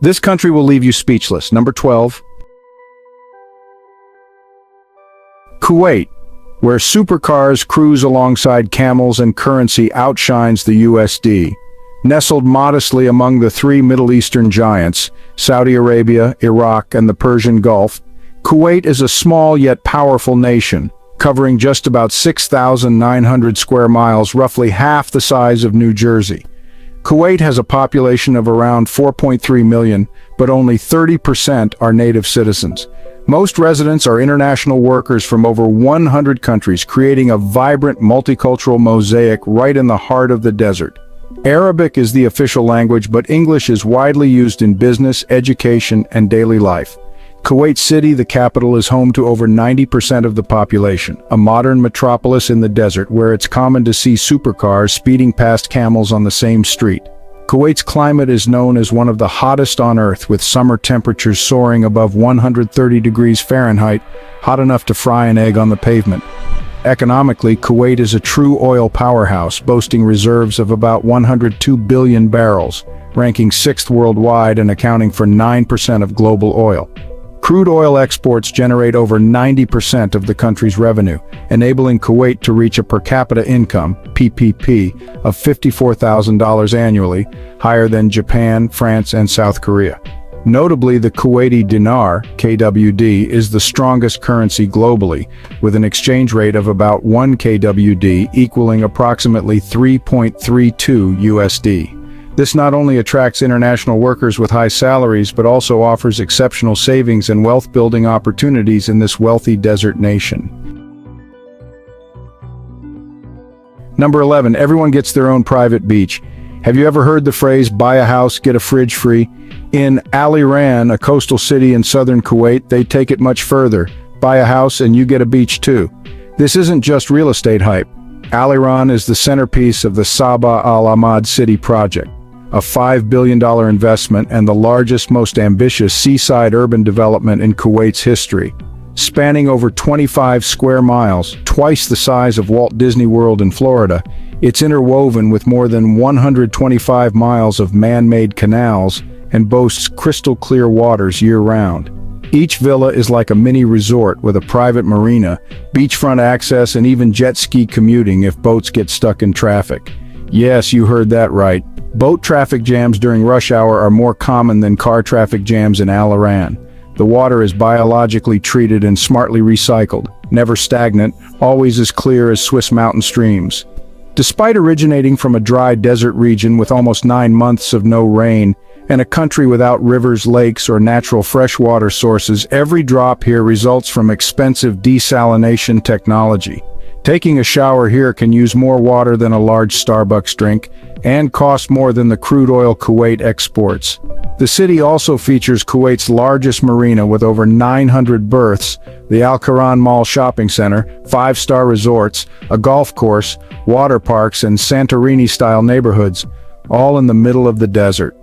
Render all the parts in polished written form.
This country will leave you speechless. Number 12. Kuwait, where supercars cruise alongside camels and currency outshines the USD. Nestled modestly among the three Middle Eastern giants, Saudi Arabia, Iraq, and the Persian Gulf, Kuwait is a small yet powerful nation, covering just about 6,900 square miles, roughly half the size of New Jersey. Kuwait has a population of around 4.3 million, but only 30% are native citizens. Most residents are international workers from over 100 countries, creating a vibrant multicultural mosaic right in the heart of the desert. Arabic is the official language, but English is widely used in business, education, and daily life. Kuwait City, the capital, is home to over 90% of the population, a modern metropolis in the desert where it's common to see supercars speeding past camels on the same street. Kuwait's climate is known as one of the hottest on Earth, with summer temperatures soaring above 130 degrees Fahrenheit, hot enough to fry an egg on the pavement. Economically, Kuwait is a true oil powerhouse, boasting reserves of about 102 billion barrels, ranking 6th worldwide and accounting for 9% of global oil. Crude oil exports generate over 90% of the country's revenue, enabling Kuwait to reach a per capita income, PPP, of $54,000 annually, higher than Japan, France, and South Korea. Notably, the Kuwaiti dinar, KWD, is the strongest currency globally, with an exchange rate of about 1 KWD equaling approximately 3.32 USD. This not only attracts international workers with high salaries, but also offers exceptional savings and wealth-building opportunities in this wealthy desert nation. Number 11. Everyone gets their own private beach. Have you ever heard the phrase, buy a house, get a fridge free? In Al Iran, a coastal city in southern Kuwait, they take it much further. Buy a house and you get a beach too. This isn't just real estate hype. Al Iran is the centerpiece of the Sabah Al Ahmad City project, a $5 billion investment and the largest, most ambitious seaside urban development in Kuwait's history. Spanning over 25 square miles, twice the size of Walt Disney World in Florida, it's interwoven with more than 125 miles of man-made canals and boasts crystal-clear waters year-round. Each villa is like a mini resort with a private marina, beachfront access, and even jet ski commuting if boats get stuck in traffic. Yes, you heard that right. Boat traffic jams during rush hour are more common than car traffic jams in Al Iran. The water is biologically treated and smartly recycled, never stagnant, always as clear as Swiss mountain streams. Despite originating from a dry desert region with almost 9 months of no rain, and a country without rivers, lakes, or natural freshwater sources, every drop here results from expensive desalination technology. Taking a shower here can use more water than a large Starbucks drink, and cost more than the crude oil Kuwait exports. The city also features Kuwait's largest marina with over 900 berths, the Al Quran Mall shopping center, 5-star resorts, a golf course, water parks, and Santorini-style neighborhoods, all in the middle of the desert.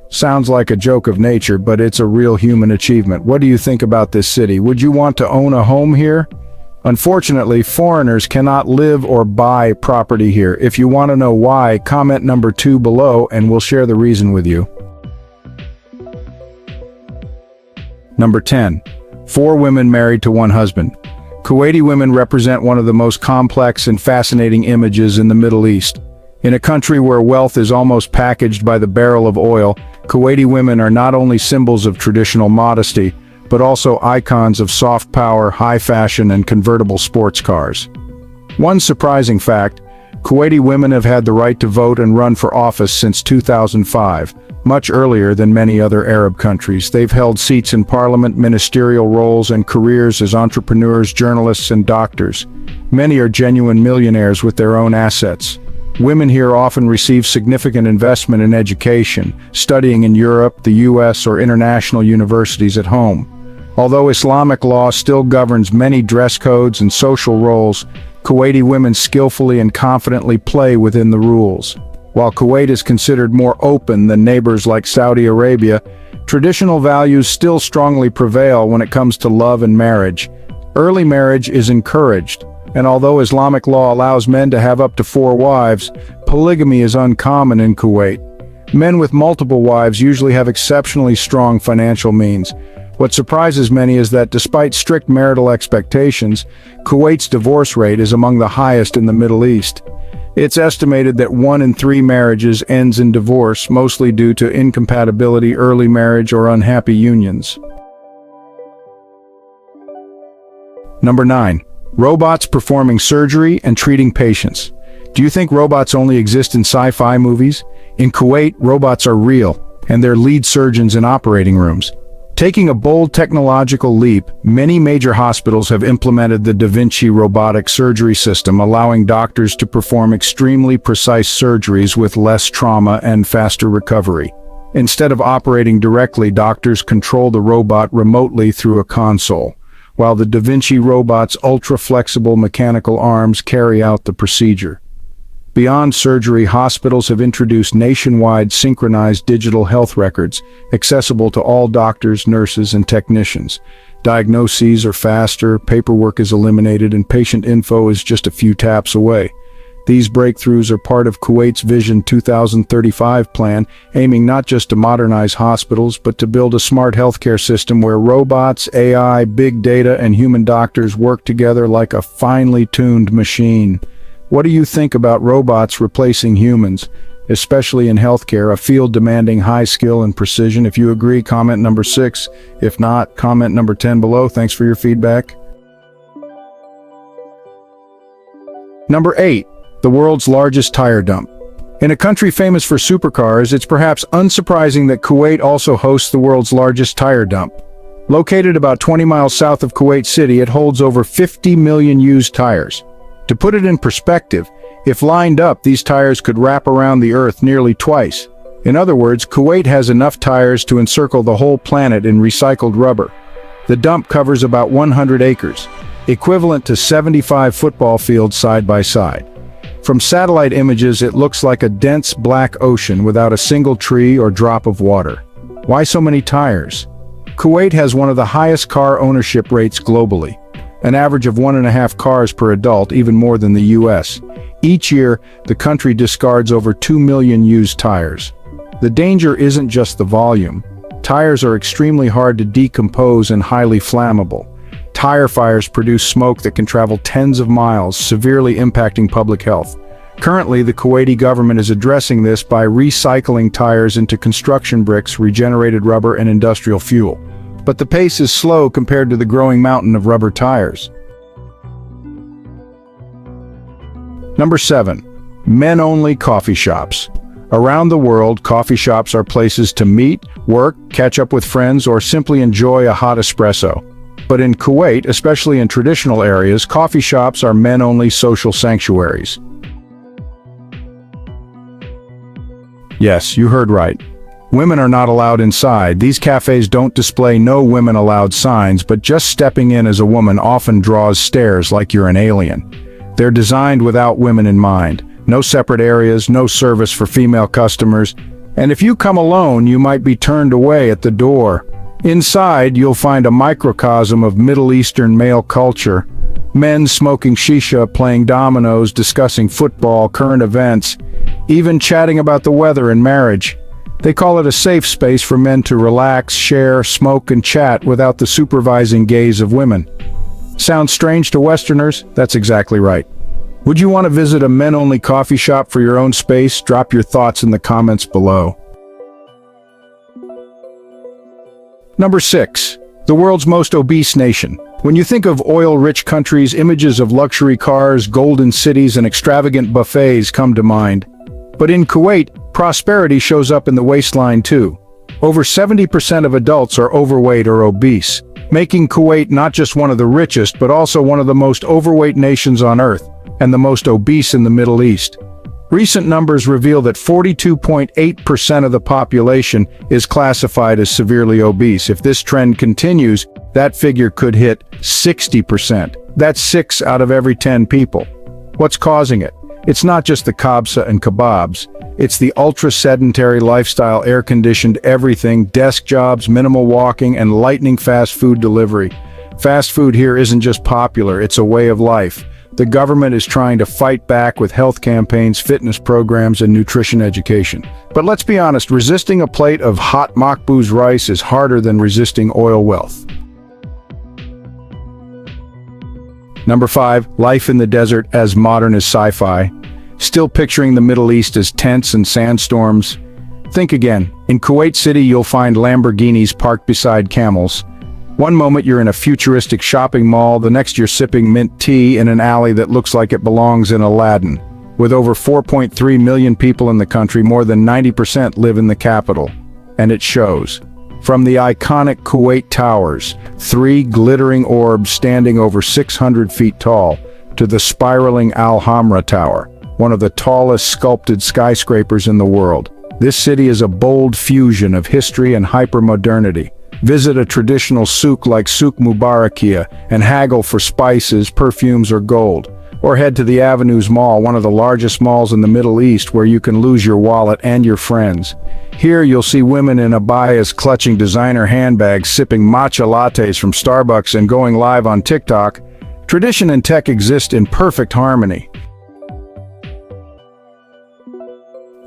Sounds like a joke of nature, but it's a real human achievement. What do you think about this city? Would you want to own a home here? Unfortunately, foreigners cannot live or buy property here. If you want to know why, comment number 2 below and we'll share the reason with you. Number 10. 4 women married to 1 husband. Kuwaiti women represent one of the most complex and fascinating images in the Middle East. In a country where wealth is almost packaged by the barrel of oil, Kuwaiti women are not only symbols of traditional modesty, but also icons of soft power, high fashion, and convertible sports cars. One surprising fact, Kuwaiti women have had the right to vote and run for office since 2005, much earlier than many other Arab countries. They've held seats in parliament, ministerial roles, and careers as entrepreneurs, journalists, and doctors. Many are genuine millionaires with their own assets. Women here often receive significant investment in education, studying in Europe, the US, or international universities at home. Although Islamic law still governs many dress codes and social roles, Kuwaiti women skillfully and confidently play within the rules. While Kuwait is considered more open than neighbors like Saudi Arabia, traditional values still strongly prevail when it comes to love and marriage. Early marriage is encouraged, and although Islamic law allows men to have up to 4 wives, polygamy is uncommon in Kuwait. Men with multiple wives usually have exceptionally strong financial means. What surprises many is that despite strict marital expectations, Kuwait's divorce rate is among the highest in the Middle East. It's estimated that 1 in 3 marriages ends in divorce, mostly due to incompatibility, early marriage, or unhappy unions. Number 9. Robots performing surgery and treating patients. Do you think robots only exist in sci-fi movies? In Kuwait, robots are real, and they're lead surgeons in operating rooms. Taking a bold technological leap, many major hospitals have implemented the Da Vinci robotic surgery system, allowing doctors to perform extremely precise surgeries with less trauma and faster recovery. Instead of operating directly, doctors control the robot remotely through a console, while the Da Vinci robot's ultra-flexible mechanical arms carry out the procedure. Beyond surgery, hospitals have introduced nationwide synchronized digital health records, accessible to all doctors, nurses, and technicians. Diagnoses are faster, paperwork is eliminated, and patient info is just a few taps away. These breakthroughs are part of Kuwait's Vision 2035 plan, aiming not just to modernize hospitals, but to build a smart healthcare system where robots, AI, big data, and human doctors work together like a finely tuned machine. What do you think about robots replacing humans, especially in healthcare, a field demanding high skill and precision? If you agree, comment number 6. If not, comment number 10 below. Thanks for your feedback. Number 8. The world's largest tire dump. In a country famous for supercars, it's perhaps unsurprising that Kuwait also hosts the world's largest tire dump. Located about 20 miles south of Kuwait City, it holds over 50 million used tires. To put it in perspective, if lined up, these tires could wrap around the Earth nearly twice. In other words, Kuwait has enough tires to encircle the whole planet in recycled rubber. The dump covers about 100 acres, equivalent to 75 football fields side by side. From satellite images, it looks like a dense black ocean without a single tree or drop of water. Why so many tires? Kuwait has one of the highest car ownership rates globally, an average of 1.5 cars per adult, even more than the US. Each year, the country discards over 2 million used tires. The danger isn't just the volume. Tires are extremely hard to decompose and highly flammable. Tire fires produce smoke that can travel tens of miles, severely impacting public health. Currently, the Kuwaiti government is addressing this by recycling tires into construction bricks, regenerated rubber, and industrial fuel. But the pace is slow compared to the growing mountain of rubber tires. Number 7. Men-only coffee shops. Around the world, coffee shops are places to meet, work, catch up with friends, or simply enjoy a hot espresso. But in Kuwait, especially in traditional areas, coffee shops are men-only social sanctuaries. Yes, you heard right. Women are not allowed inside. These cafes don't display "No Women Allowed" signs, but just stepping in as a woman often draws stares like you're an alien. They're designed without women in mind. No separate areas, no service for female customers, and if you come alone, you might be turned away at the door. Inside, you'll find a microcosm of Middle Eastern male culture. Men smoking shisha, playing dominoes, discussing football, current events, even chatting about the weather and marriage. They call it a safe space for men to relax, share, smoke, and chat without the supervising gaze of women. Sounds strange to Westerners? That's exactly right. Would you want to visit a men-only coffee shop for your own space? Drop your thoughts in the comments below. Number 6. The world's most obese nation. When you think of oil-rich countries, images of luxury cars, golden cities, and extravagant buffets come to mind. But in Kuwait, prosperity shows up in the waistline too. Over 70% of adults are overweight or obese, making Kuwait not just one of the richest, but also one of the most overweight nations on Earth, and the most obese in the Middle East. Recent numbers reveal that 42.8% of the population is classified as severely obese. If this trend continues, that figure could hit 60%. That's 6 out of every 10 people. What's causing it? It's not just the kabsa and kebabs. It's the ultra-sedentary lifestyle, air-conditioned everything, desk jobs, minimal walking, and lightning fast food delivery. Fast food here isn't just popular, it's a way of life. The government is trying to fight back with health campaigns, fitness programs, and nutrition education. But let's be honest, resisting a plate of hot makbuz rice is harder than resisting oil wealth. Number 5, life in the desert as modern as sci-fi. Still picturing the Middle East as tents and sandstorms? Think again. In Kuwait City, you'll find Lamborghinis parked beside camels. One moment you're in a futuristic shopping mall, the next you're sipping mint tea in an alley that looks like it belongs in Aladdin. With over 4.3 million people in the country, more than 90% live in the capital. And it shows. From the iconic Kuwait Towers, 3 glittering orbs standing over 600 feet tall, to the spiraling Al Hamra Tower, one of the tallest sculpted skyscrapers in the world. This city is a bold fusion of history and hypermodernity. Visit a traditional souk like Souk Mubarakia and haggle for spices, perfumes, or gold. Or head to the Avenues Mall, one of the largest malls in the Middle East, where you can lose your wallet and your friends. Here you'll see women in abayas clutching designer handbags, sipping matcha lattes from Starbucks, and going live on TikTok. Tradition and tech exist in perfect harmony.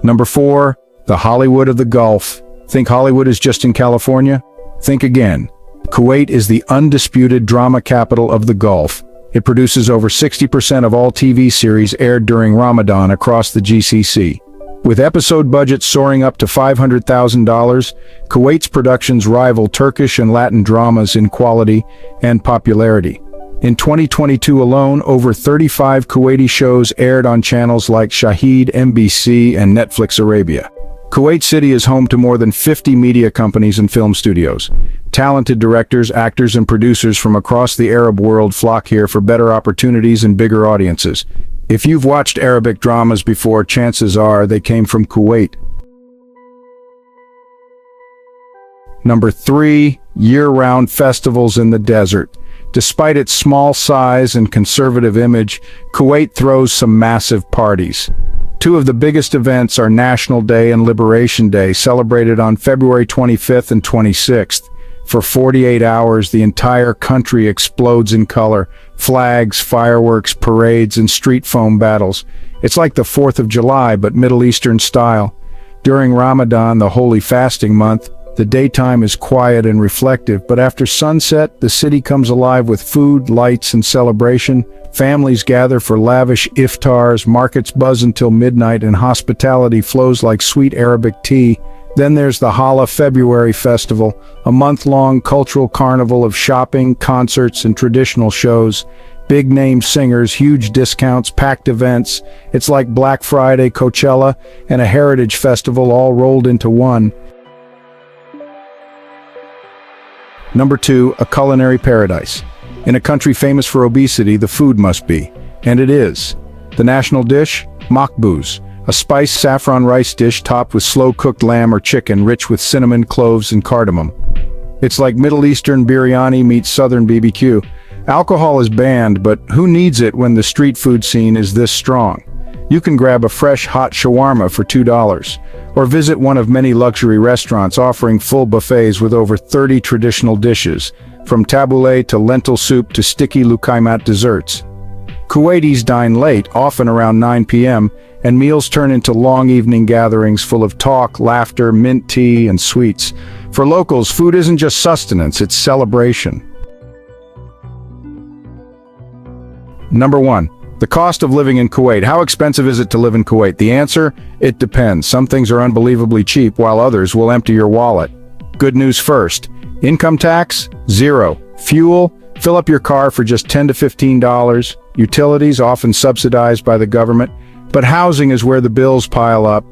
Number 4, the Hollywood of the Gulf. Think Hollywood is just in California? Think again. Kuwait is the undisputed drama capital of the Gulf. It produces over 60% of all TV series aired during Ramadan across the GCC. With episode budgets soaring up to $500,000, Kuwait's productions rival Turkish and Latin dramas in quality and popularity. In 2022 alone, over 35 Kuwaiti shows aired on channels like Shahid, MBC, and Netflix Arabia. Kuwait City is home to more than 50 media companies and film studios. Talented directors, actors, and producers from across the Arab world flock here for better opportunities and bigger audiences. If you've watched Arabic dramas before, chances are they came from Kuwait. Number 3, year-round festivals in the desert. Despite its small size and conservative image, Kuwait throws some massive parties. 2 of the biggest events are National Day and Liberation Day, celebrated on February 25th and 26th. For 48 hours, the entire country explodes in color. Flags, fireworks, parades, and street foam battles. It's like the 4th of July, but Middle Eastern style. During Ramadan, the holy fasting month, the daytime is quiet and reflective, but after sunset, the city comes alive with food, lights, and celebration. Families gather for lavish iftars, markets buzz until midnight, and hospitality flows like sweet Arabic tea. Then there's the Hala February Festival, a month-long cultural carnival of shopping, concerts, and traditional shows. Big-name singers, huge discounts, packed events. It's like Black Friday, Coachella, and a heritage festival all rolled into one. Number 2, a culinary paradise. In a country famous for obesity, the food must be. And it is. The national dish? Makbuz, a spiced saffron rice dish topped with slow-cooked lamb or chicken rich with cinnamon, cloves, and cardamom. It's like Middle Eastern biryani meets Southern BBQ. Alcohol is banned, but who needs it when the street food scene is this strong? You can grab a fresh hot shawarma for $2, or visit one of many luxury restaurants offering full buffets with over 30 traditional dishes, from tabbouleh to lentil soup to sticky lukaimat desserts. Kuwaitis dine late, often around 9 p.m., and meals turn into long evening gatherings full of talk, laughter, mint tea, and sweets. For locals, food isn't just sustenance, it's celebration. Number 1. The cost of living in Kuwait. How expensive is it to live in Kuwait? The answer? It depends. Some things are unbelievably cheap, while others will empty your wallet. Good news first. Income tax? 0. Fuel? Fill up your car for just $10 to $15. Utilities, often subsidized by the government. But housing is where the bills pile up.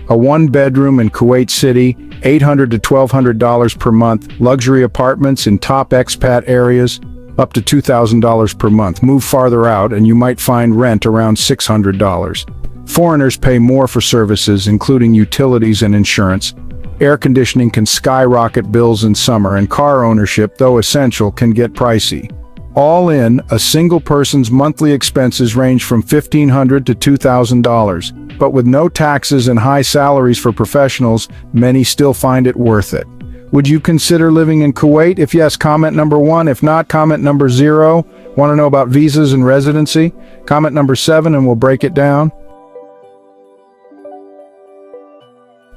A 1-bedroom in Kuwait City, $800 to $1,200 per month. Luxury apartments in top expat areas, up to $2,000 per month. Move farther out and you might find rent around $600. Foreigners pay more for services, including utilities and insurance. Air conditioning can skyrocket bills in summer, and car ownership, though essential, can get pricey. All in, a single person's monthly expenses range from $1,500 to $2,000. But with no taxes and high salaries for professionals, many still find it worth it. Would you consider living in Kuwait? If yes, comment number 1. If not, comment number 0. Want to know about visas and residency? Comment number 7 and we'll break it down.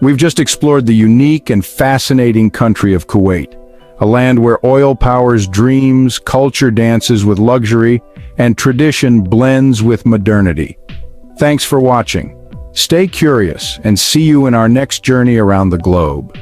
We've just explored the unique and fascinating country of Kuwait, a land where oil powers dreams, culture dances with luxury, and tradition blends with modernity. Thanks for watching. Stay curious and see you in our next journey around the globe.